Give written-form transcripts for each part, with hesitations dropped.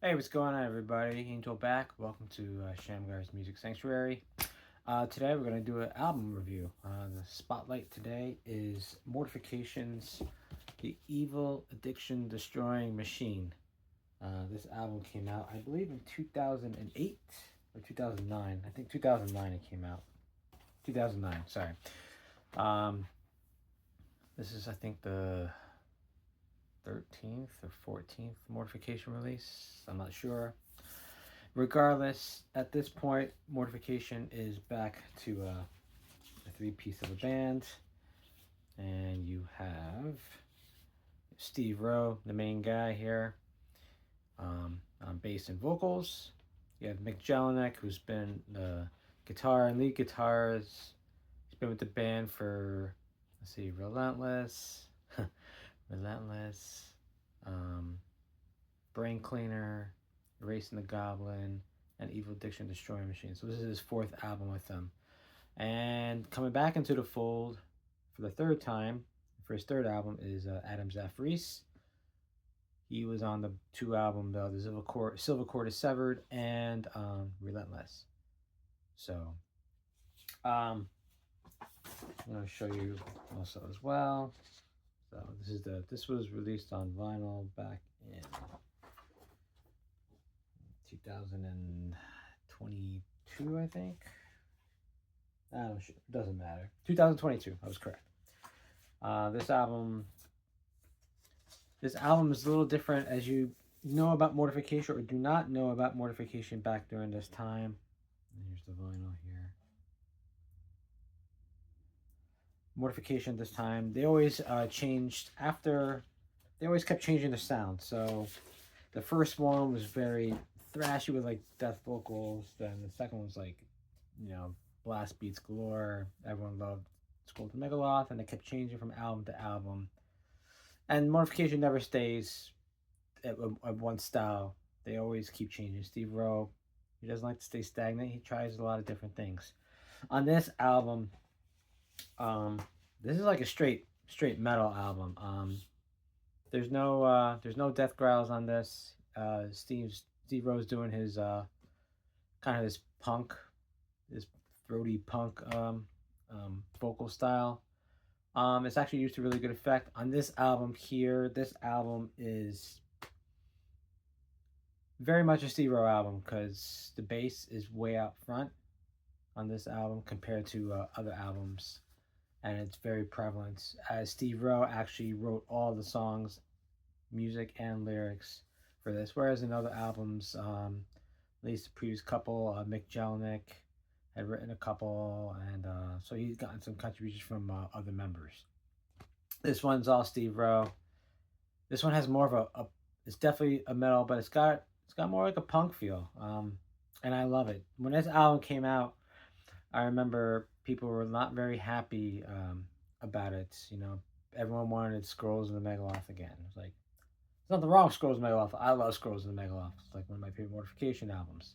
Hey, what's going on, everybody? Angel back. Welcome to Shamgar's Music Sanctuary. Today we're going to do an album review. The spotlight today is Mortification's The Evil Addiction Destroying Machine. This album came out, I believe, in 2008 or 2009. I think 2009 it came out. 2009, sorry. Um, this is, I think, the 13th or 14th Mortification release. I'm not sure. Regardless, at this point, Mortification is back to a three-piece of a band, and you have Steve Rowe, the main guy here, on bass and vocals. You have Mick Jelinek, who's been the guitar and lead guitarist. He's been with the band for, let's see, Relentless, Relentless, um, Brain Cleaner, Racing the Goblin, and Evil Addiction Destroying Machine. So this is his fourth album with them. And coming back into the fold for the third time, for his third album, is Adam Zafarice. He was on the two albums, the Silver Cord is Severed and Relentless. So I'm going to show you also as well. So this was released on vinyl back in 2022, I think. I don't know, it doesn't matter. 2022, I was correct. This album is a little different, as you know about Mortification or do not know about Mortification back during this time. Here's the vinyl here. Mortification this time, they always changed after. They always kept changing the sound. So the first one was very thrashy with like death vocals. Then the second was like, blast beats galore. Everyone loved Skull to Megaloth, and they kept changing from album to album. And Mortification never stays at one style. They always keep changing. Steve Rowe, he doesn't like to stay stagnant. He tries a lot of different things. On this album, this is like a straight metal album. There's no death growls on this. Steve Rowe's doing his kind of this punk, this throaty punk vocal style. It's actually used to really good effect on this album here. This album is very much a Steve Rowe album because the bass is way out front on this album compared to other albums, and it's very prevalent. As Steve Rowe actually wrote all the songs, music and lyrics for this, whereas in other albums, at least the previous couple, Mick Jelinek had written a couple, and so he's gotten some contributions from other members. This one's all Steve Rowe. This one has more of a it's definitely a metal, but it's got more like a punk feel, and I love it. When this album came out, I remember people were not very happy about it. Everyone wanted Scrolls of the Megaloth again. It was like, there's nothing wrong with Scrolls of the Megaloth. I love Scrolls of the Megaloth. It's like one of my favorite Mortification albums.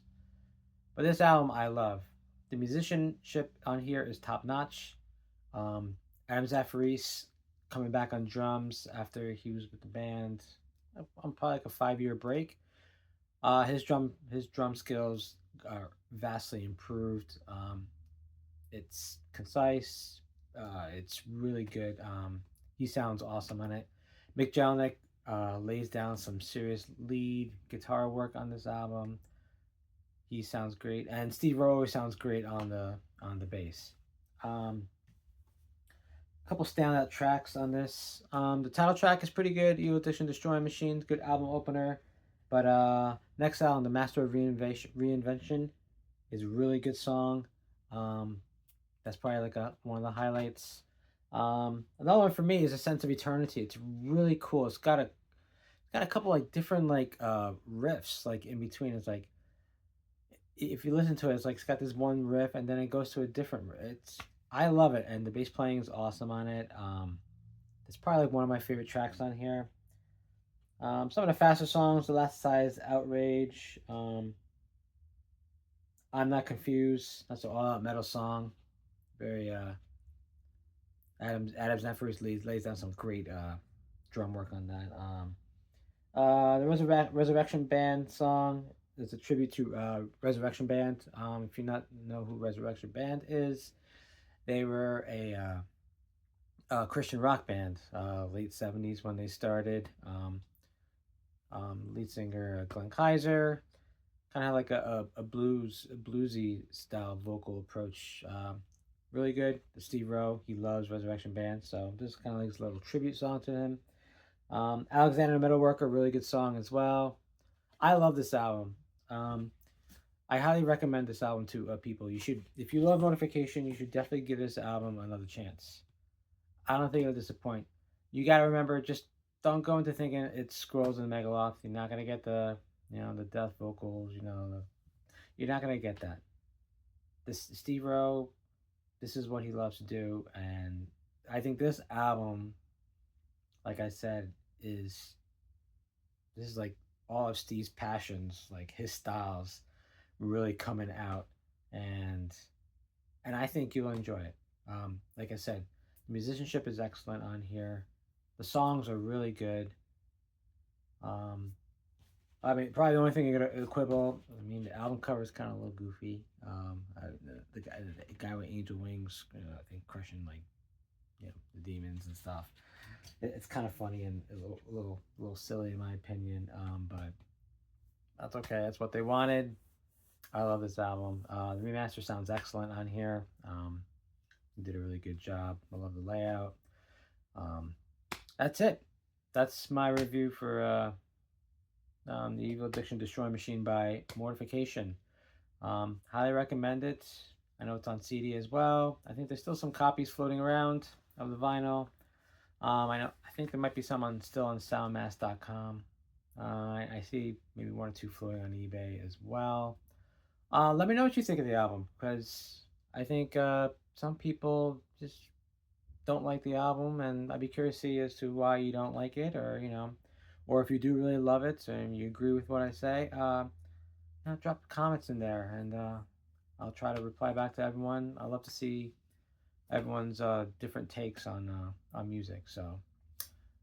But this album I love. The musicianship on here is top notch. Adam Zafarice coming back on drums after he was with the band on probably like a 5-year break. His drum skills are vastly improved. It's concise. It's really good. He sounds awesome on it. Mick Jelinek lays down some serious lead guitar work on this album. He sounds great, and Steve Rowe sounds great on the bass. A couple standout tracks on this. The title track is pretty good. Evil Addiction Destroying Machine, good album opener. But next album, The Master of Reinvention, is a really good song. That's probably like one of the highlights. Another one for me is A Sense of Eternity. It's really cool. It's got a couple like different like riffs like in between. It's like, if you listen to it, it's got this one riff and then it goes to a different riff. I love it, and the bass playing is awesome on it. It's probably like one of my favorite tracks on here. Some of the faster songs, The Last Size Outrage, I'm Not Confused. That's an all-out metal song. Very Adam Zafarice lays down some great drum work on that. The Resurrection Band song is a tribute to Resurrection Band. If you not know who Resurrection Band is, they were a Christian rock band, late '70s when they started. Lead singer Glenn Kaiser, kind of like a bluesy style vocal approach. Really good. Steve Rowe, he loves Resurrection Band, so this is kind of like his little tribute song to him. Alexander Metalworker, really good song as well. I love this album. Um, I highly recommend this album to people. You should, if you love Mortification, you should definitely give this album another chance. I don't think it'll disappoint. You got to remember, just don't go into thinking it's Skrulls and Megaloth. You're not gonna get the death vocals. You're not gonna get that. This Steve Rowe, this is what he loves to do, and I think this album, like I said, is this is like all of Steve's passions, like his styles, really coming out, and I think you'll enjoy it. Like I said, the musicianship is excellent on here. The songs are really good. Um, I mean, probably the only thing you're gonna quibble. I mean, the album cover is kind of a little goofy. The guy with angel wings, I think crushing like the demons and stuff. It's kind of funny and a little silly in my opinion. But that's okay. That's what they wanted. I love this album. The remaster sounds excellent on here. Did a really good job. I love the layout. Um, that's it. That's my review for the Evil Addiction Destroy Machine by Mortification. Highly recommend it. I know it's on CD as well. I think there's still some copies floating around of the vinyl. I think there might be some still on soundmass.com. I see maybe one or two floating on eBay as well. Let me know what you think of the album, because I think some people just don't like the album, and I'd be curious to see as to why you don't like it, or if you do really love it and you agree with what I say. Drop comments in there, and I'll try to reply back to everyone. I love to see everyone's different takes on music. So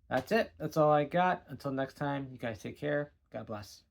that's it. That's all I got. Until next time, you guys take care. God bless.